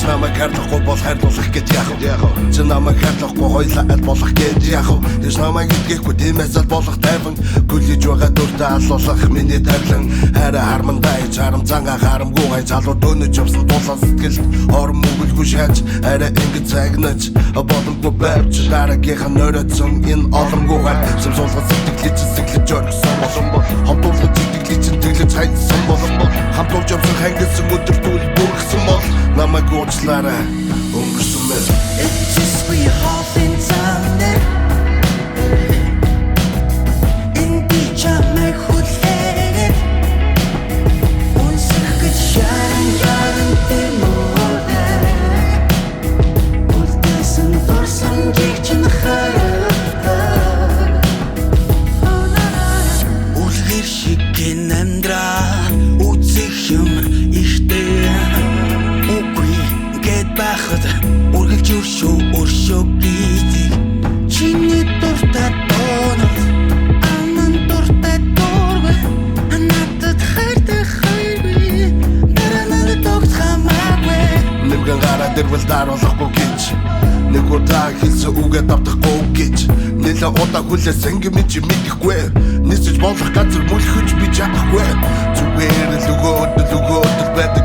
намайг хайрлахгүй бол хайрлуулах гэж яах вэ? Чи намайг хайрлахгүй хоёлаа аль болох гэж яах вэ? Тэс намайг итгэхгүй тиймээс аль болох тайван гүлж байгаа дүртэ алуулах миний тавилан хайраа хармандаа ич харам цанга харамгүй гай залуу дөнөж явсан тулсан сэтгэлд орон мөглгүй шааж арай ингэж цагнаж боломгүй байвч дараагийнх нь өрөөцөн энэ олонгүй гай сумсуулгад сэтгэлж оргсон болон бол хамтуулгад сэтгэлж тэглэж хайсан болон бол хамтуулж явсан хангилсан өдөртүүл бүргсэн бол намайг уучлаарай өнгөрсөн мэл It's just we half in time Инди чамайг хүлээгээд Унсахад шаран тэмүүлээ Үлдээсэн дурсан жигчин хараа Үлгэр шиг гин амьдраа Үзэх юм ихтэй Үгүй гэд байхад үргэлж өршөө гítик Чиний дуртай донол Аман дуртай дургүй Надад хайртай хайргүй Даранал тогт хамаагүй Нэмгэн гараа дэрвэл даруулахгүй гэж Нэг удаа хэлсэн үгээ давтахгүй гэж Нэлээ удаа хүлээсэн гэмий чи мэдэхгүй Нисэж болох газар мөлхөж би чадахгүй Зүгээр л өгөөдөл байдаг